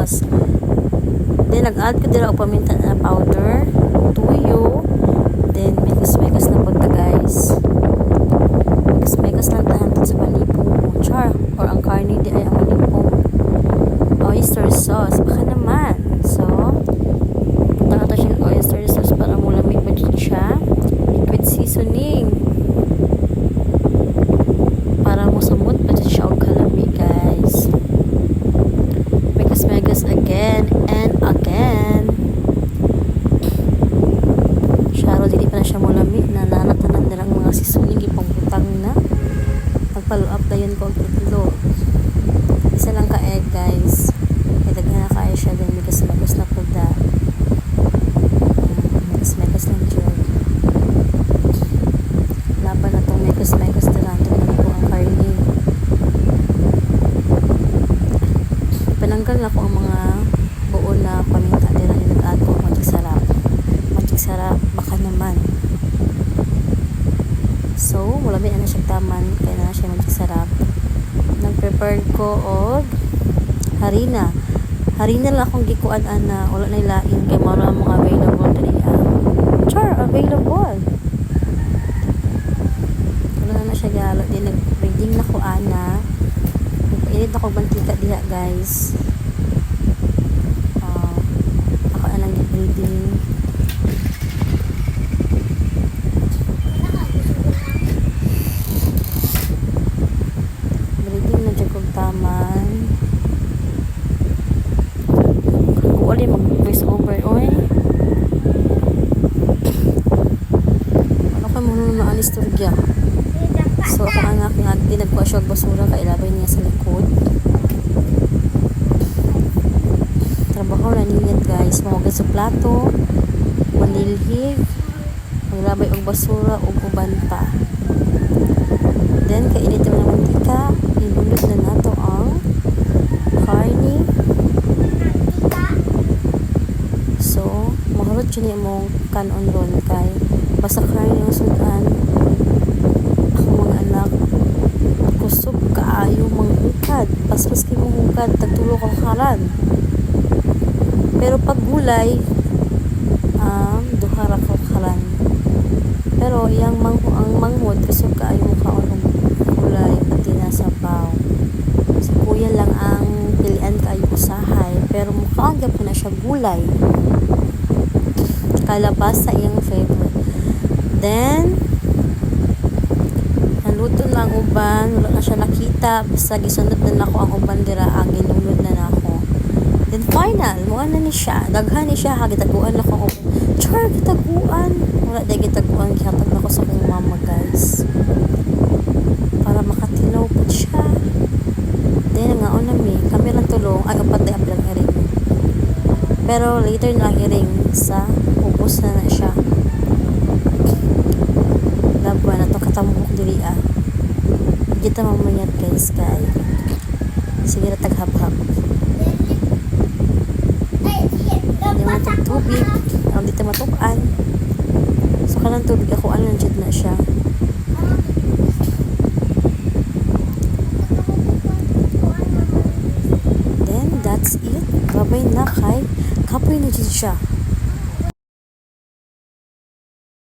sauce. Then nag-add ko dira og paminta na powder, tuyo, then megas na po ta guys. Megas lang tahan sa panipong mo, char, or ang karne di ay ang panipong oyster sauce, baka naman. So punta nato siya ng oyster sauce para mulamig pa dyan siya, liquid seasoning para musamot pa dyan siya og kalami guys. Megas again and again. Syaro dili pa na siya mulamig na nanatanan nilang mga seasoning ipangbutang na. Follow up na yun ko ang titulo. Isa lang ka egg guys. Kaya daghan na kaya siya din. Megas na po da. Megas lang dyan. Laban na itong megas dira. Ito na po ang karne. Pananggal na po ang mga buo na paminta dira. Yung nag-add ko magic sarap. Magic sarap. Baka naman. So, mulami na siya taman, kaya na siya magsasarap. Nag-prepare ko og harina. Harina lang akong gikuan ana, wala na ilain kay mao ang mga available diri. Char, available. Wala na siya galo, di nag-breading na ko ana. Nagpainit ako mantika diha, guys. Ako anang gi-breading. Taman wala mag-voice over oy ano ka muna na anisturgya. So ako ang aking agdi nagkuha siya basura kailabay niya sa likod. Trabaho na niya guys, mamagad sa plato, manilhig, maglabay og basura og uban pa. Then kainit naman ng mantika, ilunod na nato ang karne. So mahurot yun yung kanon ron kay basta karne yung sudan. Ako mga anak kusog kaayo manghukad, paspas kayo manghukad, tagtulo kang karan. Pero pag gulay duhara kang karan. Pero ang manghod kusog kaayo mukhaon gulay pati nasa baw. Si kuya lang ang pilian kayo usahay, pero mukha ang po na siya gulay. Kalabasa iyang favorite. Then naluto na ang uban, wala na siya nakita, basta gisunod na nako ang uban dira, ginulod na nako. Then final, mo na ni siya, daghan ni siya, gitaguan na ko. Char, gitaguan. Wala day gitaguan, kihatag na ko sa kong mama guys. Para makatilaw po siya. Then nga kami lang tulong ay upat na ablang iring. Pero later na iring sa ubos na siya. Labwa na to katambok diri kita mamayat guys kay sige na taghab-hab. Hindi mo itong tubig ang dito matukan. So kanang tubig ako jud na siya. That's it. Babay na kay kapoy na dyan siya.